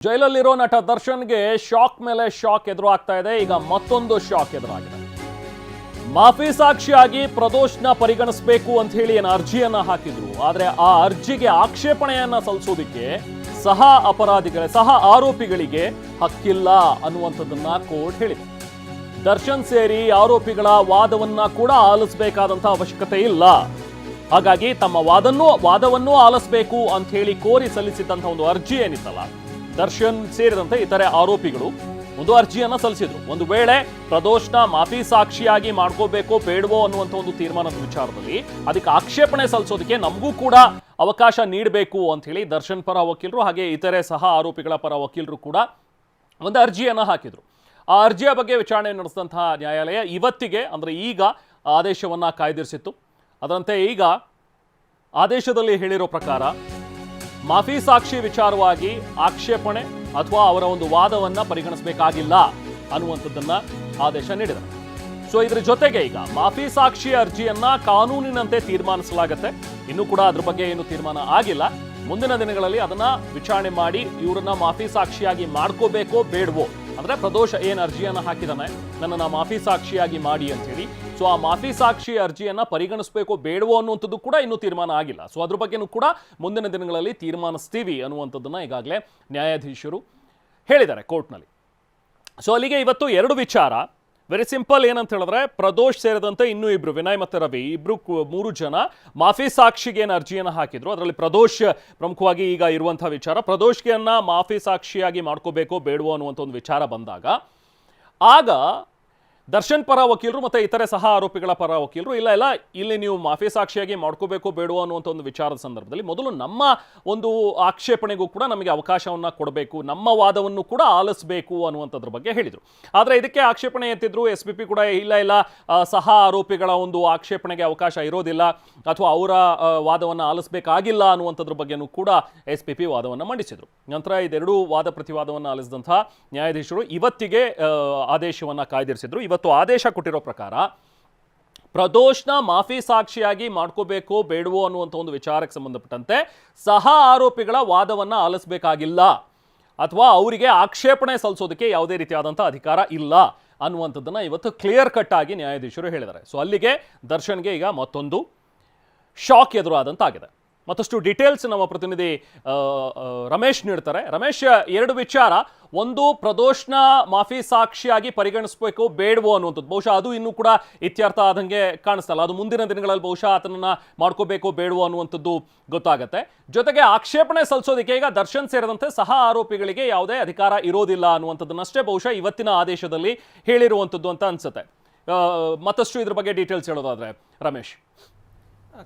ಜೈಲಲ್ಲಿರೋ ನಟ ದರ್ಶನ್ಗೆ ಶಾಕ್ ಮೇಲೆ ಶಾಕ್ ಎದುರು ಆಗ್ತಾ ಇದೆ. ಈಗ ಮತ್ತೊಂದು ಶಾಕ್ ಎದುರಾಗಿದೆ. ಮಾಫಿ ಸಾಕ್ಷಿಯಾಗಿ ಪ್ರದೋಷ್ನ ಪರಿಗಣಿಸಬೇಕು ಅಂತ ಹೇಳಿ ಅರ್ಜಿಯನ್ನ ಹಾಕಿದ್ರು. ಆದ್ರೆ ಆ ಅರ್ಜಿಗೆ ಆಕ್ಷೇಪಣೆಯನ್ನ ಸಲ್ಲಿಸೋದಕ್ಕೆ ಸಹ ಆರೋಪಿಗಳಿಗೆ ಹಕ್ಕಿಲ್ಲ ಅನ್ನುವಂಥದ್ದನ್ನ ಕೋರ್ಟ್ ಹೇಳಿದೆ. ದರ್ಶನ್ ಸೇರಿ ಆರೋಪಿಗಳ ವಾದವನ್ನ ಕೂಡ ಆಲಿಸಬೇಕಾದಂತಹ ಅವಶ್ಯಕತೆ ಇಲ್ಲ. ಹಾಗಾಗಿ ತಮ್ಮ ವಾದವನ್ನು ಆಲಿಸಬೇಕು ಅಂತ ಹೇಳಿ ಕೋರಿ ಸಲ್ಲಿಸಿದಂತಹ ಒಂದು ಅರ್ಜಿ ಏನಿತ್ತಲ್ಲ, ದರ್ಶನ್ ಸೇರಿದಂತೆ ಇತರೆ ಆರೋಪಿಗಳು ಒಂದು ಅರ್ಜಿಯನ್ನ ಸಲ್ಲಿಸಿದ್ರು. ಒಂದು ವೇಳೆ ಪ್ರದೋಷ್ನ ಮಾಫಿ ಸಾಕ್ಷಿಯಾಗಿ ಮಾಡ್ಕೋಬೇಕೋ ಬೇಡವೋ ಅನ್ನುವಂಥ ಒಂದು ತೀರ್ಮಾನದ ವಿಚಾರದಲ್ಲಿ ಅದಕ್ಕೆ ಆಕ್ಷೇಪಣೆ ಸಲ್ಲಿಸೋದಕ್ಕೆ ನಮಗೂ ಕೂಡ ಅವಕಾಶ ನೀಡಬೇಕು ಅಂತ ಹೇಳಿ ದರ್ಶನ್ ಪರ ವಕೀಲರು ಹಾಗೆ ಇತರೆ ಸಹ ಆರೋಪಿಗಳ ಪರ ವಕೀಲರು ಕೂಡ ಒಂದು ಅರ್ಜಿಯನ್ನ ಹಾಕಿದ್ರು. ಆ ಅರ್ಜಿಯ ಬಗ್ಗೆ ವಿಚಾರಣೆ ನಡೆಸಿದಂತಹ ನ್ಯಾಯಾಲಯ ಇವತ್ತಿಗೆ ಅಂದ್ರೆ ಈಗ ಆದೇಶವನ್ನ ಕಾಯ್ದಿರಿಸಿತ್ತು. ಅದರಂತೆ ಈಗ ಆದೇಶದಲ್ಲಿ ಹೇಳಿರೋ ಪ್ರಕಾರ ಮಾಫಿ ಸಾಕ್ಷಿ ವಿಚಾರವಾಗಿ ಆಕ್ಷೇಪಣೆ ಅಥವಾ ಅವರ ಒಂದು ವಾದವನ್ನ ಪರಿಗಣಿಸಬೇಕಾಗಿಲ್ಲ ಅನ್ನುವಂಥದ್ದನ್ನ ಆದೇಶ ನೀಡಿದೆ. ಸೊ ಇದ್ರ ಜೊತೆಗೆ ಈಗ ಮಾಫಿ ಸಾಕ್ಷಿ ಅರ್ಜಿಯನ್ನ ಕಾನೂನಿನಂತೆ ತೀರ್ಮಾನಿಸಲಾಗುತ್ತೆ. ಇನ್ನೂ ಕೂಡ ಅದ್ರ ಬಗ್ಗೆ ಏನು ತೀರ್ಮಾನ ಆಗಿಲ್ಲ. ಮುಂದಿನ ದಿನಗಳಲ್ಲಿ ಅದನ್ನ ವಿಚಾರಣೆ ಮಾಡಿ ಇವರನ್ನ ಮಾಫಿ ಸಾಕ್ಷಿಯಾಗಿ ಮಾಡ್ಕೋಬೇಕೋ ಬೇಡವೋ, ಅಂದ್ರೆ ಪ್ರದೋಷ ಏನ್ ಅರ್ಜಿಯನ್ನ ಹಾಕಿದಾನೆ ನನ್ನನ್ನ ಮಾಫಿ ಸಾಕ್ಷಿಯಾಗಿ ಮಾಡಿ ಅಂತ ಹೇಳಿ, ಸೊ ಆ ಮಾಫಿ ಸಾಕ್ಷಿ ಅರ್ಜಿಯನ್ನ ಪರಿಗಣಿಸಬೇಕೋ ಬೇಡವೋ ಅನ್ನುವಂಥದ್ದು ಕೂಡ ಇನ್ನೂ ತೀರ್ಮಾನ ಆಗಿಲ್ಲ. ಸೊ ಅದ್ರ ಬಗ್ಗೆನೂ ಕೂಡ ಮುಂದಿನ ದಿನಗಳಲ್ಲಿ ತೀರ್ಮಾನಿಸ್ತೀವಿ ಅನ್ನುವಂಥದ್ದನ್ನ ಈಗಾಗಲೇ ನ್ಯಾಯಾಧೀಶರು ಹೇಳಿದ್ದಾರೆ ಕೋರ್ಟ್ನಲ್ಲಿ. ಸೊ ಅಲ್ಲಿಗೆ ಇವತ್ತು ಎರಡು ವಿಚಾರ, ವೆರಿ ಸಿಂಪಲ್. ಏನಂತ ಹೇಳಿದ್ರೆ ಪ್ರದೋಷ್ ಸೇರಿದಂತೆ ಇನ್ನೂ ಇಬ್ರು, ವಿನಯ್ ಮತ್ತೆ ರವಿ, ಮೂರು ಜನ ಮಾಫಿ ಸಾಕ್ಷಿಗೆ ಏನು ಅರ್ಜಿಯನ್ನು ಹಾಕಿದ್ರು. ಅದರಲ್ಲಿ ಪ್ರದೋಷ್ ಪ್ರಮುಖವಾಗಿ ಈಗ ಇರುವಂತಹ ವಿಚಾರ. ಪ್ರದೋಷ್ಗೆಯನ್ನ ಮಾಫಿ ಸಾಕ್ಷಿಯಾಗಿ ಮಾಡ್ಕೋಬೇಕೋ ಬೇಡವೋ ಅನ್ನುವಂಥ ಒಂದು ವಿಚಾರ ಬಂದಾಗ ಆಗ ದರ್ಶನ್ ಪರ ವಕೀಲರು ಮತ್ತೆ ಇತರೆ ಸಹ ಆರೋಪಿಗಳ ಪರ ವಕೀಲರು ಇಲ್ಲ ಇಲ್ಲಿ ನೀವು ಮಾಫಿ ಸಾಕ್ಷಿಯಾಗಿ ಮಾಡ್ಕೋಬೇಕು ಬೇಡವೋ ಅನ್ನುವಂಥ ಒಂದು ವಿಚಾರದ ಸಂದರ್ಭದಲ್ಲಿ ಮೊದಲು ನಮ್ಮ ಒಂದು ಆಕ್ಷೇಪಣೆಗೂ ಕೂಡ ನಮಗೆ ಅವಕಾಶವನ್ನ ಕೊಡಬೇಕು, ನಮ್ಮ ವಾದವನ್ನು ಕೂಡ ಆಲಿಸಬೇಕು ಅನ್ನುವಂಥದ್ರ ಬಗ್ಗೆ ಹೇಳಿದರು. ಆದರೆ ಇದಕ್ಕೆ ಆಕ್ಷೇಪಣೆ ಎತ್ತಿದ್ರು SPP ಕೂಡ ಇಲ್ಲ ಸಹ ಆರೋಪಿಗಳ ಒಂದು ಆಕ್ಷೇಪಣೆಗೆ ಅವಕಾಶ ಇರೋದಿಲ್ಲ ಅಥವಾ ಅವರ ವಾದವನ್ನು ಆಲಿಸಬೇಕಾಗಿಲ್ಲ ಅನ್ನುವಂಥದ್ರ ಬಗ್ಗೆನೂ ಕೂಡ SPP ವಾದವನ್ನು ಮಂಡಿಸಿದರು. ನಂತರ ಇದೆರಡೂ ವಾದ ಪ್ರತಿವಾದವನ್ನು ಆಲಿಸಿದಂತಹ ನ್ಯಾಯಾಧೀಶರು ಇವತ್ತಿಗೆ ಆದೇಶವನ್ನು ಕಾಯ್ದಿರಿಸಿದ್ರು. ಇವತ್ತು ಆದೇಶ ಕೊಟ್ಟಿರೋ ಪ್ರಕಾರ ಪ್ರದೋಷ್ನ ಮಾಫಿ ಸಾಕ್ಷಿಯಾಗಿ ಮಾಡ್ಕೋಬೇಕೋ ಬೇಡವೋ ಅನ್ನುವಂಥ ಒಂದು ವಿಚಾರಕ್ಕೆ ಸಂಬಂಧಪಟ್ಟಂತೆ ಸಹ ಆರೋಪಿಗಳ ವಾದವನ್ನ ಆಲಿಸಬೇಕಾಗಿಲ್ಲ ಅಥವಾ ಅವರಿಗೆ ಆಕ್ಷೇಪಣೆ ಸಲ್ಲಿಸೋದಕ್ಕೆ ಯಾವುದೇ ರೀತಿಯಾದಂಥ ಅಧಿಕಾರ ಇಲ್ಲ ಅನ್ನುವಂಥದ್ದನ್ನ ಇವತ್ತು ಕ್ಲಿಯರ್ ಕಟ್ ಆಗಿ ನ್ಯಾಯಾಧೀಶರು ಹೇಳಿದ್ದಾರೆ. ಸೊ ಅಲ್ಲಿಗೆ ದರ್ಶನ್ಗೆ ಈಗ ಮತ್ತೊಂದು ಶಾಕ್ ಎದುರಾದಂತಾಗಿದೆ. ಮತ್ತಷ್ಟು ಡೀಟೇಲ್ಸ್ ನಮ್ಮ ಪ್ರತಿನಿಧಿ ರಮೇಶ್ ನೀಡ್ತಾರೆ. ರಮೇಶ್, ಎರಡು ವಿಚಾರ. ಒಂದು, ಪ್ರದೋಷ್ನ ಮಾಫಿ ಸಾಕ್ಷಿಯಾಗಿ ಪರಿಗಣಿಸಬೇಕು ಬೇಡವೋ ಅನ್ನುವಂಥದ್ದು, ಬಹುಶಃ ಅದು ಇನ್ನೂ ಕೂಡ ಇತ್ಯರ್ಥ ಆದಂಗೆ ಕಾಣಿಸ್ತಲ್ಲ. ಅದು ಮುಂದಿನ ದಿನಗಳಲ್ಲಿ ಬಹುಶಃ ಆತನನ್ನ ಮಾಡ್ಕೋಬೇಕು ಬೇಡವೋ ಅನ್ನುವಂಥದ್ದು ಗೊತ್ತಾಗುತ್ತೆ. ಜೊತೆಗೆ ಆಕ್ಷೇಪಣೆ ಸಲ್ಲಿಸೋದಕ್ಕೆ ಈಗ ದರ್ಶನ್ ಸೇರಿದಂತೆ ಸಹ ಆರೋಪಿಗಳಿಗೆ ಯಾವುದೇ ಅಧಿಕಾರ ಇರೋದಿಲ್ಲ ಅನ್ನುವಂಥದ್ದನ್ನಷ್ಟೇ ಬಹುಶಃ ಇವತ್ತಿನ ಆದೇಶದಲ್ಲಿ ಹೇಳಿರುವಂಥದ್ದು ಅಂತ ಅನ್ಸುತ್ತೆ. ಮತ್ತಷ್ಟು ಇದ್ರ ಬಗ್ಗೆ ಡೀಟೇಲ್ಸ್ ಹೇಳೋದಾದ್ರೆ ರಮೇಶ್.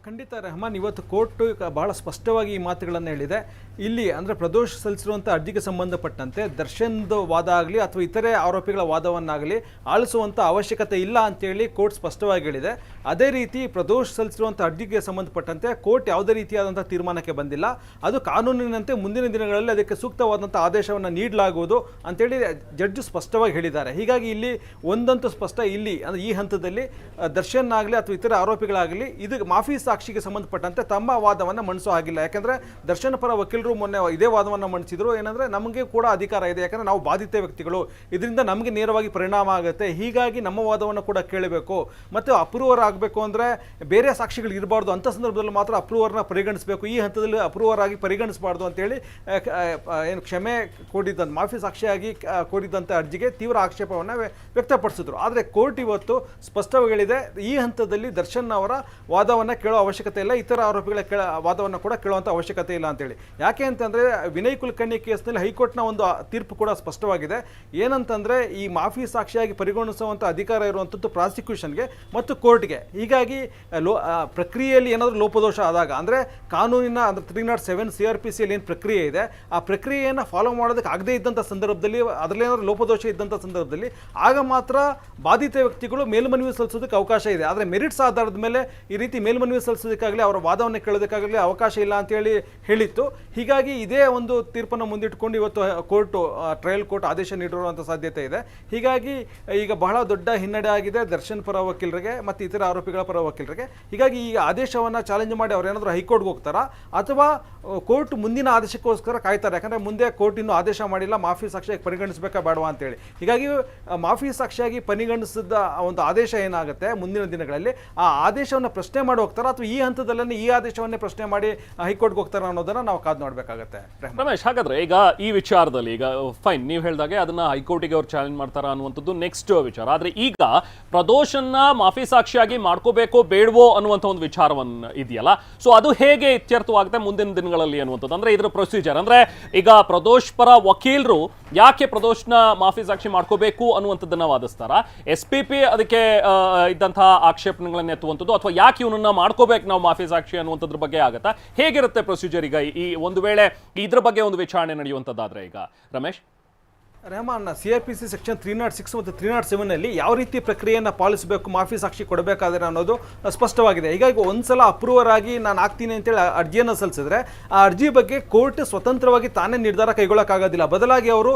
ಖಂಡಿತ ರೆಹಮಾನ್, ಇವತ್ತು ಕೋರ್ಟು ಬಹಳ ಸ್ಪಷ್ಟವಾಗಿ ಈ ಮಾತುಗಳನ್ನು ಹೇಳಿದೆ. ಇಲ್ಲಿ ಅಂದರೆ ಪ್ರದೋಷ್ ಸಲ್ಲಿಸಿರುವಂಥ ಅರ್ಜಿಗೆ ಸಂಬಂಧಪಟ್ಟಂತೆ ದರ್ಶನ್ದು ವಾದ ಆಗಲಿ ಅಥವಾ ಇತರೆ ಆರೋಪಿಗಳ ವಾದವನ್ನಾಗಲಿ ಆಲಿಸುವಂಥ ಅವಶ್ಯಕತೆ ಇಲ್ಲ ಅಂತೇಳಿ ಕೋರ್ಟ್ ಸ್ಪಷ್ಟವಾಗಿ ಹೇಳಿದೆ. ಅದೇ ರೀತಿ ಪ್ರದೋಷ್ ಸಲ್ಲಿಸಿರುವಂಥ ಅರ್ಜಿಗೆ ಸಂಬಂಧಪಟ್ಟಂತೆ ಕೋರ್ಟ್ ಯಾವುದೇ ರೀತಿಯಾದಂಥ ತೀರ್ಮಾನಕ್ಕೆ ಬಂದಿಲ್ಲ. ಅದು ಕಾನೂನಿನಂತೆ ಮುಂದಿನ ದಿನಗಳಲ್ಲಿ ಅದಕ್ಕೆ ಸೂಕ್ತವಾದಂಥ ಆದೇಶವನ್ನು ನೀಡಲಾಗುವುದು ಅಂತೇಳಿ ಜಡ್ಜು ಸ್ಪಷ್ಟವಾಗಿ ಹೇಳಿದ್ದಾರೆ. ಹೀಗಾಗಿ ಇಲ್ಲಿ ಒಂದಂತೂ ಸ್ಪಷ್ಟ, ಇಲ್ಲಿ ಅಂದರೆ ಈ ಹಂತದಲ್ಲಿ ದರ್ಶನ್ ಆಗಲಿ ಅಥವಾ ಇತರ ಆರೋಪಿಗಳಾಗಲಿ ಇದು ಮಾಫಿ ಸಾಕ್ಷಿಗೆ ಸಂಬಂಧಪಟ್ಟಂತೆ ತಮ್ಮ ವಾದವನ್ನು ಮಂಡಿಸೋ ಹಾಗಿಲ್ಲ. ಯಾಕಂದರೆ ದರ್ಶನ್ ಪರ ವಕೀಲರು ಮೊನ್ನೆ ಇದೇ ವಾದವನ್ನು ಮಂಡಿಸಿದ್ರು. ಏನಂದರೆ ನಮಗೆ ಕೂಡ ಅಧಿಕಾರ ಇದೆ, ಯಾಕಂದರೆ ನಾವು ಬಾಧಿತ ವ್ಯಕ್ತಿಗಳು, ಇದರಿಂದ ನಮಗೆ ನೇರವಾಗಿ ಪರಿಣಾಮ ಆಗುತ್ತೆ, ಹೀಗಾಗಿ ನಮ್ಮ ವಾದವನ್ನು ಕೂಡ ಕೇಳಬೇಕು. ಮತ್ತು ಅಪ್ರೂವರ್ ಆಗಬೇಕು ಅಂದರೆ ಬೇರೆ ಸಾಕ್ಷಿಗಳು ಇರಬಾರ್ದು, ಅಂಥ ಸಂದರ್ಭದಲ್ಲಿ ಮಾತ್ರ ಅಪ್ರೂವರ್ನ ಪರಿಗಣಿಸಬೇಕು. ಈ ಹಂತದಲ್ಲಿ ಅಪ್ರೂವರ್ ಆಗಿ ಪರಿಗಣಿಸಬಾರ್ದು ಅಂತೇಳಿ ಏನು ಕ್ಷಮೆ ಕೋರಿದ್ದಂಥ ಮಾಫಿ ಸಾಕ್ಷಿಯಾಗಿ ಕೋರಿದ್ದಂಥ ಅರ್ಜಿಗೆ ತೀವ್ರ ಆಕ್ಷೇಪವನ್ನು ವ್ಯಕ್ತಪಡಿಸಿದ್ರು. ಆದರೆ ಕೋರ್ಟ್ ಇವತ್ತು ಸ್ಪಷ್ಟವಾಗಿ ಹೇಳಿದೆ, ಈ ಹಂತದಲ್ಲಿ ದರ್ಶನ್ ಅವರ ವಾದವನ್ನು ಕೇಳೋ ಅವಶ್ಯಕತೆ ಇಲ್ಲ, ಇತರ ಆರೋಪಿಗಳ ವಾದವನ್ನು ಕೂಡ ಕೇಳುವಂಥ ಅವಶ್ಯಕತೆ ಇಲ್ಲ ಅಂತೇಳಿ. ಯಾಕೆ ಅಂತಂದರೆ ವಿನಯ್ ಕುಲಕರ್ಣಿ ಕೇಸ್ನಲ್ಲಿ ಹೈಕೋರ್ಟ್ನ ಒಂದು ತೀರ್ಪು ಕೂಡ ಸ್ಪಷ್ಟವಾಗಿದೆ. ಏನಂತಂದರೆ ಈ ಮಾಫಿ ಸಾಕ್ಷಿಯಾಗಿ ಪರಿಗಣಿಸುವಂಥ ಅಧಿಕಾರ ಇರುವಂಥದ್ದು ಪ್ರಾಸಿಕ್ಯೂಷನ್ಗೆ ಮತ್ತು ಕೋರ್ಟ್ಗೆ. ಹೀಗಾಗಿ ಪ್ರಕ್ರಿಯೆಯಲ್ಲಿ ಏನಾದರೂ ಲೋಪದೋಷ ಆದಾಗ, ಅಂದರೆ ಕಾನೂನಿನ ಅಂದರೆ 307 CRPCಯಲ್ಲಿ ಏನು ಪ್ರಕ್ರಿಯೆ ಇದೆ ಆ ಪ್ರಕ್ರಿಯೆಯನ್ನು ಫಾಲೋ ಮಾಡೋದಕ್ಕೆ ಆಗದೇ ಇದ್ದಂಥ ಸಂದರ್ಭದಲ್ಲಿ, ಅದರಲ್ಲಿ ಏನಾದರೂ ಲೋಪದೋಷ ಇದ್ದಂಥ ಸಂದರ್ಭದಲ್ಲಿ ಆಗ ಮಾತ್ರ ಬಾಧಿತ ವ್ಯಕ್ತಿಗಳು ಮೇಲ್ಮನವಿ ಸಲ್ಲಿಸೋದಕ್ಕೆ ಅವಕಾಶ ಇದೆ. ಆದರೆ ಮೆರಿಟ್ಸ್ ಆಧಾರದ ಮೇಲೆ ಈ ರೀತಿ ಮೇಲ್ಮನವಿ ಮೇಲ್ಮನವಿ ಸಲ್ಲಿಸೋದಕ್ಕಾಗಲಿ ಅವರ ವಾದವನ್ನು ಕೇಳೋದಕ್ಕಾಗಲಿ ಅವಕಾಶ ಇಲ್ಲ ಅಂತೇಳಿ ಹೇಳಿತ್ತು. ಹೀಗಾಗಿ ಇದೇ ಒಂದು ತೀರ್ಪನ್ನು ಮುಂದಿಟ್ಟುಕೊಂಡು ಇವತ್ತು ಕೋರ್ಟು ಟ್ರಯಲ್ ಕೋರ್ಟ್ ಆದೇಶ ನೀಡಿರುವಂಥ ಸಾಧ್ಯತೆ ಇದೆ. ಹೀಗಾಗಿ ಈಗ ಬಹಳ ದೊಡ್ಡ ಹಿನ್ನಡೆ ಆಗಿದೆ ದರ್ಶನ್ ಪರ ವಕೀಲರಿಗೆ ಮತ್ತು ಇತರ ಆರೋಪಿಗಳ ಪರ ವಕೀಲರಿಗೆ. ಹೀಗಾಗಿ ಈ ಆದೇಶವನ್ನು ಚಾಲೆಂಜ್ ಮಾಡಿ ಅವರೇನಾದರೂ ಹೈಕೋರ್ಟ್ಗೆ ಹೋಗ್ತಾರಾ ಅಥವಾ ಕೋರ್ಟ್ ಮುಂದಿನ ಆದೇಶಕ್ಕೋಸ್ಕರ ಕಾಯ್ತಾರೆ? ಯಾಕಂದರೆ ಮುಂದೆ ಕೋರ್ಟ್ ಇನ್ನೂ ಆದೇಶ ಮಾಡಿಲ್ಲ ಮಾಫಿ ಸಾಕ್ಷಿಯಾಗಿ ಪರಿಗಣಿಸಬೇಕಾ ಬೇಡವಾ ಅಂತೇಳಿ. ಹೀಗಾಗಿ ಮಾಫಿ ಸಾಕ್ಷಿಯಾಗಿ ಪರಿಗಣಿಸಿದ ಒಂದು ಆದೇಶ ಏನಾಗುತ್ತೆ ಮುಂದಿನ ದಿನಗಳಲ್ಲಿ ಆ ಆದೇಶವನ್ನು ಪ್ರಶ್ನೆ ಮಾಡಿ ಹೋಗ್ತಾರಾ ಅಥವಾ ಈ ಹಂತದಲ್ಲೇ ಈ ಆದೇಶವನ್ನೇ ಪ್ರಶ್ನೆ ಮಾಡಿ ಹೈಕೋರ್ಟ್ಗೆ ಹೋಗ್ತಾರಾ ಅನ್ನೋದನ್ನ ನಾವು ಕಾದು ನೋಡಬೇಕಾಗತ್ತೆ. ರಮೇಶ್, ಹಾಗಾದ್ರೆ ಈಗ ಈ ವಿಚಾರದಲ್ಲಿ ಈಗ ಫೈನ್ ನೀವು ಹೇಳಿದಾಗೆ ಅದನ್ನ ಹೈಕೋರ್ಟಿಗೆ ಅವ್ರು ಚಾಲೆಂಜ್ ಮಾಡ್ತಾರ ಅನ್ನುವಂಥದ್ದು ನೆಕ್ಸ್ಟ್ ವಿಚಾರ. ಆದ್ರೆ ಈಗ ಪ್ರದೋಷನ್ನ ಮಾಫಿ ಸಾಕ್ಷಿಯಾಗಿ ಮಾಡ್ಕೋಬೇಕೋ ಬೇಡವೋ ಅನ್ನುವಂಥ ಒಂದು ವಿಚಾರವನ್ನು ಇದೆಯಲ್ಲ, ಸೊ ಅದು ಹೇಗೆ ಇತ್ಯರ್ಥವಾಗುತ್ತೆ ಮುಂದಿನ ದಿನಗಳಲ್ಲಿ ಅನ್ನುವಂಥದ್ದು, ಅಂದ್ರೆ ಇದ್ರ ಪ್ರೊಸೀಜರ್ ಅಂದ್ರೆ ಈಗ ಪ್ರದೋಷ್ ಪರ ವಕೀಲರು ಯಾಕೆ ಪ್ರದೋಷ್ನ ಮಾಫಿ ಸಾಕ್ಷಿ ಮಾಡ್ಕೋಬೇಕು ಅನ್ನುವಂಥದ್ದನ್ನ ವಾದಿಸ್ತಾರ, SPP ಅದಕ್ಕೆ ಇದ್ದಂತಹ ಆಕ್ಷೇಪಣೆಗಳನ್ನ ಎತ್ತುವಂಥದ್ದು, ಅಥವಾ ಯಾಕೆ ಇವನನ್ನ ಮಾಡ್ಕೋಬೇಕು ನಾವು ಮಾಫಿ ಸಾಕ್ಷಿ ಅನ್ನುವಂಥದ್ರ ಬಗ್ಗೆ ಆಗತ್ತಾ? ಹೇಗಿರುತ್ತೆ ಪ್ರೊಸೀಜರ್ ಈಗ ಈ ಒಂದು ವೇಳೆ ಇದ್ರ ಬಗ್ಗೆ ಒಂದು ವಿಚಾರಣೆ ನಡೆಯುವಂಥದ್ದಾದ್ರೆ? ಈಗ ರಮೇಶ್, ರೆಹಮಾನ್, CRPC ಸೆಕ್ಷನ್ 306 ಮತ್ತು 307ನಲ್ಲಿ ಯಾವ ರೀತಿ ಪ್ರಕ್ರಿಯೆಯನ್ನು ಪಾಲಿಸಬೇಕು ಮಾಫಿ ಸಾಕ್ಷಿ ಕೊಡಬೇಕಾದ್ರೆ ಅನ್ನೋದು ಸ್ಪಷ್ಟವಾಗಿದೆ. ಹೀಗಾಗಿ ಒಂದ್ಸಲ ಅಪ್ರೂವರ್ ಆಗಿ ನಾನು ಆಗ್ತೀನಿ ಅಂತೇಳಿ ಅರ್ಜಿಯನ್ನು ಸಲ್ಲಿಸಿದ್ರೆ ಆ ಅರ್ಜಿ ಬಗ್ಗೆ ಕೋರ್ಟ್ ಸ್ವತಂತ್ರವಾಗಿ ತಾನೇ ನಿರ್ಧಾರ ಕೈಗೊಳ್ಳೋಕ್ಕಾಗೋದಿಲ್ಲ. ಬದಲಾಗಿ ಅವರು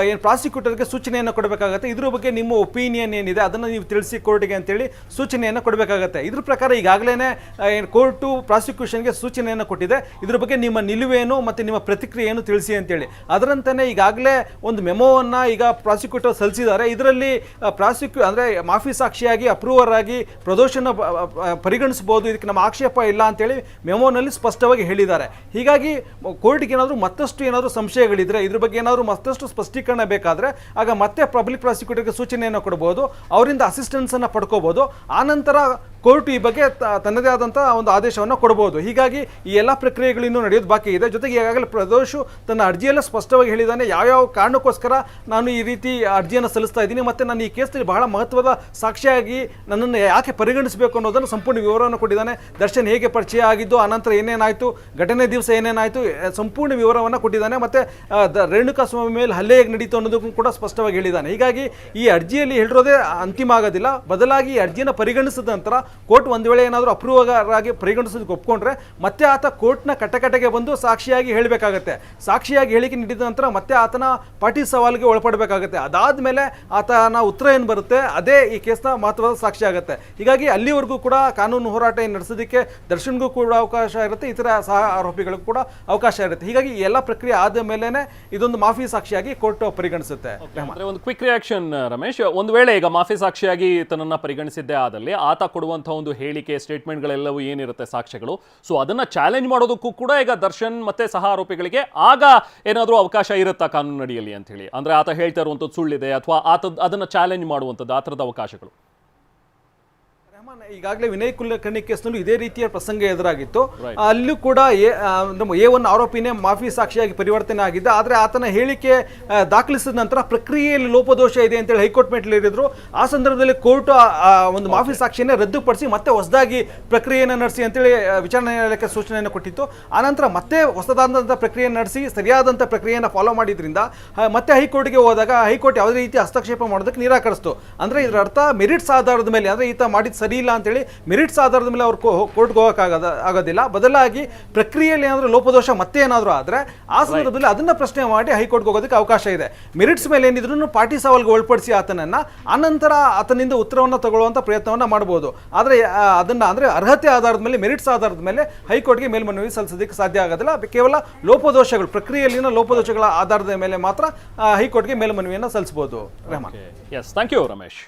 ಏನು ಪ್ರಾಸಿಕ್ಯೂಟರ್ಗೆ ಸೂಚನೆಯನ್ನು ಕೊಡಬೇಕಾಗತ್ತೆ. ಇದ್ರ ಬಗ್ಗೆ ನಿಮ್ಮ ಒಪಿನಿಯನ್ ಏನಿದೆ ಅದನ್ನು ನೀವು ತಿಳಿಸಿ ಕೋರ್ಟ್ಗೆ ಅಂತೇಳಿ ಸೂಚನೆಯನ್ನು ಕೊಡಬೇಕಾಗತ್ತೆ. ಇದ್ರ ಪ್ರಕಾರ ಈಗಾಗಲೇ ಏನು ಕೋರ್ಟು ಪ್ರಾಸಿಕ್ಯೂಷನ್ಗೆ ಸೂಚನೆಯನ್ನು ಕೊಟ್ಟಿದೆ, ಇದ್ರ ಬಗ್ಗೆ ನಿಮ್ಮ ನಿಲುವೇನು ಮತ್ತು ನಿಮ್ಮ ಪ್ರತಿಕ್ರಿಯೆಯನ್ನು ತಿಳಿಸಿ ಅಂತೇಳಿ. ಅದರಂತೆಯೇ ಈಗಾಗಲೇ ಒಂದು ಮೆಮೋ ಈಗ ಪ್ರಾಸಿಕ್ಯೂಟರ್ ಸಲ್ಲಿಸಿದ್ದಾರೆ. ಇದರಲ್ಲಿ ಅಂದರೆ ಮಾಫಿ ಸಾಕ್ಷಿಯಾಗಿ ಅಪ್ರೂವರ್ ಆಗಿ ಪ್ರದೋಷನ ಪರಿಗಣಿಸಬಹುದು, ಇದಕ್ಕೆ ನಮ್ಮ ಆಕ್ಷೇಪ ಇಲ್ಲ ಅಂತೇಳಿ ಮೆಮೋನಲ್ಲಿ ಸ್ಪಷ್ಟವಾಗಿ ಹೇಳಿದ್ದಾರೆ. ಹೀಗಾಗಿ ಕೋರ್ಟ್ಗೆ ಏನಾದರೂ ಮತ್ತಷ್ಟು ಏನಾದರೂ ಸಂಶಯಗಳಿದ್ರೆ ಇದ್ರ ಬಗ್ಗೆ ಏನಾದರೂ ಮತ್ತಷ್ಟು ಸ್ಪಷ್ಟೀಕರಣ ಬೇಕಾದರೆ ಆಗ ಮತ್ತೆ ಪಬ್ಲಿಕ್ ಪ್ರಾಸಿಕ್ಯೂಟರ್ಗೆ ಸೂಚನೆಯನ್ನು ಕೊಡಬಹುದು, ಅವರಿಂದ ಅಸಿಸ್ಟೆನ್ಸನ್ನು ಪಡ್ಕೋಬಹುದು. ಆನಂತರ ಕೋರ್ಟ್ ಈ ಬಗ್ಗೆ ತನ್ನದೇ ಆದಂಥ ಒಂದು ಆದೇಶವನ್ನು ಕೊಡಬಹುದು. ಹೀಗಾಗಿ ಈ ಎಲ್ಲ ಪ್ರಕ್ರಿಯೆಗಳಿನ್ನೂ ನಡೆಯೋದು ಬಾಕಿ ಇದೆ. ಜೊತೆಗೆ ಈಗಾಗಲೇ ಪ್ರದೋಷು ತನ್ನ ಅರ್ಜಿಯಲ್ಲೇ ಸ್ಪಷ್ಟವಾಗಿ ಹೇಳಿದ್ದಾನೆ ಯಾವ್ಯಾವ ಕಾರಣಕ್ಕೋಸ್ಕರ ನಾನು ಈ ರೀತಿ ಅರ್ಜಿಯನ್ನು ಸಲ್ಲಿಸ್ತಾ ಇದ್ದೀನಿ ಮತ್ತು ನಾನು ಈ ಕೇಸ್ನಲ್ಲಿ ಬಹಳ ಮಹತ್ವದ ಸಾಕ್ಷಿಯಾಗಿ ನನ್ನನ್ನು ಯಾಕೆ ಪರಿಗಣಿಸಬೇಕು ಅನ್ನೋದನ್ನು ಸಂಪೂರ್ಣ ವಿವರವನ್ನು ಕೊಟ್ಟಿದ್ದಾನೆ. ದರ್ಶನ್ ಹೇಗೆ ಪರಿಚಯ ಆಗಿದ್ದು, ಆನಂತರ ಏನೇನಾಯಿತು, ಘಟನೆ ದಿವಸ ಏನೇನಾಯಿತು, ಸಂಪೂರ್ಣ ವಿವರವನ್ನು ಕೊಟ್ಟಿದ್ದಾನೆ. ಮತ್ತು ರೇಣುಕಾ ಸ್ವಾಮಿ ಮೇಲೆ ಹಲ್ಲೆ ಹೇಗೆ ನಡೀತು ಅನ್ನೋದಕ್ಕೂ ಕೂಡ ಸ್ಪಷ್ಟವಾಗಿ ಹೇಳಿದ್ದಾನೆ. ಹೀಗಾಗಿ ಈ ಅರ್ಜಿಯಲ್ಲಿ ಹೇಳಿರೋದೇ ಅಂತಿಮ ಆಗೋದಿಲ್ಲ. ಬದಲಾಗಿ ಈ ಅರ್ಜಿಯನ್ನು ಪರಿಗಣಿಸಿದ ನಂತರ ಕೋರ್ಟ್ ಒಂದು ವೇಳೆ ಏನಾದರೂ ಅಪ್ರೂವರ್ ಆಗಿ ಪರಿಗಣಿಸೋದಕ್ಕೆ ಒಪ್ಕೊಂಡ್ರೆ ಮತ್ತೆ ಆತ ಕೋರ್ಟ್ನ ಕಟಕಟೆಗೆ ಬಂದು ಸಾಕ್ಷಿಯಾಗಿ ಹೇಳಬೇಕಾಗತ್ತೆ. ಸಾಕ್ಷಿಯಾಗಿ ಹೇಳಿಕೆ ನೀಡಿದ ನಂತರ ಮತ್ತೆ ಆತನ ಪಾಟಿ ಸವಾಲಿಗೆ ಒಳಪಡಬೇಕಾಗುತ್ತೆ. ಅದಾದಮೇಲೆ ಆತನ ಉತ್ತರ ಏನು ಬರುತ್ತೆ ಅದೇ ಈ ಕೇಸ್ನ ಮಹತ್ವದ ಸಾಕ್ಷಿ ಆಗುತ್ತೆ. ಹೀಗಾಗಿ ಅಲ್ಲಿವರೆಗೂ ಕೂಡ ಕಾನೂನು ಹೋರಾಟ ನಡೆಸೋದಕ್ಕೆ ದರ್ಶನ್ಗೂ ಕೂಡ ಅವಕಾಶ ಇರುತ್ತೆ, ಇತರ ಸಹ ಆರೋಪಿಗಳಿಗೂ ಕೂಡ ಅವಕಾಶ ಇರುತ್ತೆ. ಹೀಗಾಗಿ ಈ ಎಲ್ಲ ಪ್ರಕ್ರಿಯೆ ಆದ ಮೇಲೆನೆ ಇದೊಂದು ಮಾಫಿ ಸಾಕ್ಷಿಯಾಗಿ ಕೋರ್ಟ್ ಪರಿಗಣಿಸುತ್ತೆ. ಒಂದು ಕ್ವಿಕ್ ರಿಯಾಕ್ಷನ್ ರಮೇಶ್, ಒಂದು ವೇಳೆ ಈಗ ಮಾಫಿ ಸಾಕ್ಷಿಯಾಗಿ ತನ್ನನ್ನ ಪರಿಗಣಿಸಿದ್ದೇ ಆದಲ್ಲಿ ಆತ ಕೊಡುವಂತ ಒಂದು ಹೇಳಿಕೆ ಸ್ಟೇಟ್ಮೆಂಟ್ಗಳೆಲ್ಲವೂ ಏನಿರುತ್ತೆ ಸಾಕ್ಷ್ಯಗಳು, ಸೊ ಅದನ್ನ ಚಾಲೆಂಜ್ ಮಾಡೋದಕ್ಕೂ ಕೂಡ ಈಗ ದರ್ಶನ್ ಮತ್ತೆ ಸಹ ಆರೋಪಿಗಳಿಗೆ ಆಗ ಏನಾದರೂ ಅವಕಾಶ ಇರುತ್ತಾ ಕಾನೂನು ಅಡಿಯಲ್ಲಿ ಅಂತ ಹೇಳಿ? ಅಂದ್ರೆ ಆತ ಹೇಳ್ತಾ ಇರುವಂಥದ್ದು ಸುಳ್ಳಿದೆ ಅಥವಾ ಅದನ್ನ ಚಾಲೆಂಜ್ ಮಾಡುವಂಥದ್ದು ಆ ಥರದ ಅವಕಾಶಗಳು? ಈಗಾಗಲೇ ವಿನಯ್ ಕುಲಕರ್ಣಿ ಕೇಸ್ನಲ್ಲೂ ಇದೇ ರೀತಿಯ ಪ್ರಸಂಗ ಎದುರಾಗಿತ್ತು. ಅಲ್ಲೂ ಕೂಡ A1 ಆರೋಪಿನೇ ಮಾಫಿ ಸಾಕ್ಷಿಯಾಗಿ ಪರಿವರ್ತನೆ ಆಗಿದ್ದ. ಆದರೆ ಆತನ ಹೇಳಿಕೆ ದಾಖಲಿಸಿದ ನಂತರ ಪ್ರಕ್ರಿಯೆಯಲ್ಲಿ ಲೋಪದೋಷ ಇದೆ ಅಂತೇಳಿ ಹೈಕೋರ್ಟ್ ಮೆಟ್ಟಿಲೇರಿದ್ರು. ಆ ಸಂದರ್ಭದಲ್ಲಿ ಕೋರ್ಟ್ ಒಂದು ಮಾಫಿ ಸಾಕ್ಷಿಯನ್ನೇ ರದ್ದುಪಡಿಸಿ ಮತ್ತೆ ಹೊಸದಾಗಿ ಪ್ರಕ್ರಿಯೆಯನ್ನು ನಡೆಸಿ ಅಂತೇಳಿ ವಿಚಾರಣೆ ನ್ಯಾಯಾಲಯಕ್ಕೆ ಸೂಚನೆಯನ್ನು ಕೊಟ್ಟಿತ್ತು. ಆನಂತರ ಮತ್ತೆ ಹೊಸದಾದಂಥ ಪ್ರಕ್ರಿಯೆ ನಡೆಸಿ ಸರಿಯಾದಂಥ ಪ್ರಕ್ರಿಯೆಯನ್ನು ಫಾಲೋ ಮಾಡಿದ್ರಿಂದ ಮತ್ತೆ ಹೈಕೋರ್ಟ್ಗೆ ಹೋದಾಗ ಹೈಕೋರ್ಟ್ ಯಾವುದೇ ರೀತಿ ಹಸ್ತಕ್ಷೇಪ ಮಾಡೋದಕ್ಕೆ ನಿರಾಕರಿಸ್ತು. ಅಂದರೆ ಇದರ ಅರ್ಥ ಮೆರಿಟ್ಸ್ ಆಧಾರದ ಮೇಲೆ, ಅಂದರೆ ಈತ ಮಾಡಿದ ಸರಿ ಇಲ್ಲ ಅಂತೇಳಿ ಮೆರಿಟ್ಸ್ ಆಧಾರದ ಮೇಲೆ ಅವ್ರು ಕೋರ್ಟ್ಗೆ ಹೋಗೋಕ್ಕಾಗೋದಿಲ್ಲ. ಬದಲಾಗಿ ಪ್ರಕ್ರಿಯೆಯಲ್ಲಿ ಏನಾದರೂ ಲೋಪದೋಷ ಮತ್ತೆ ಏನಾದರೂ ಆದರೆ ಆ ಸಂದರ್ಭದಲ್ಲಿ ಅದನ್ನ ಪ್ರಶ್ನೆ ಮಾಡಿ ಹೈಕೋರ್ಟ್ಗೆ ಹೋಗೋದಕ್ಕೆ ಅವಕಾಶ ಇದೆ. ಮೆರಿಟ್ಸ್ ಮೇಲೆ ಏನಿದ್ರು ಪಾರ್ಟಿ ಸವಾಲ್ಗೆ ಒಳಪಡಿಸಿ ಆತನನ್ನು ಆನಂತರ ಆತನಿಂದ ಉತ್ತರವನ್ನು ತಗೊಳ್ಳುವಂಥ ಪ್ರಯತ್ನವನ್ನು ಮಾಡಬಹುದು. ಆದರೆ ಅದನ್ನು ಅಂದರೆ ಅರ್ಹತೆ ಆಧಾರದ ಮೇಲೆ, ಮೆರಿಟ್ಸ್ ಆಧಾರದ ಮೇಲೆ ಹೈಕೋರ್ಟ್ಗೆ ಮೇಲ್ಮನವಿ ಸಲ್ಲಿಸೋದಕ್ಕೆ ಸಾಧ್ಯ ಆಗೋದಿಲ್ಲ. ಕೇವಲ ಲೋಪದೋಷಗಳು, ಪ್ರಕ್ರಿಯೆಯಲ್ಲಿನ ಲೋಪದೋಷಗಳ ಆಧಾರದ ಮೇಲೆ ಮಾತ್ರ ಹೈಕೋರ್ಟ್ಗೆ ಮೇಲ್ಮನವಿಯನ್ನು ಸಲ್ಲಿಸಬಹುದು. Yes, thank you Ramesh.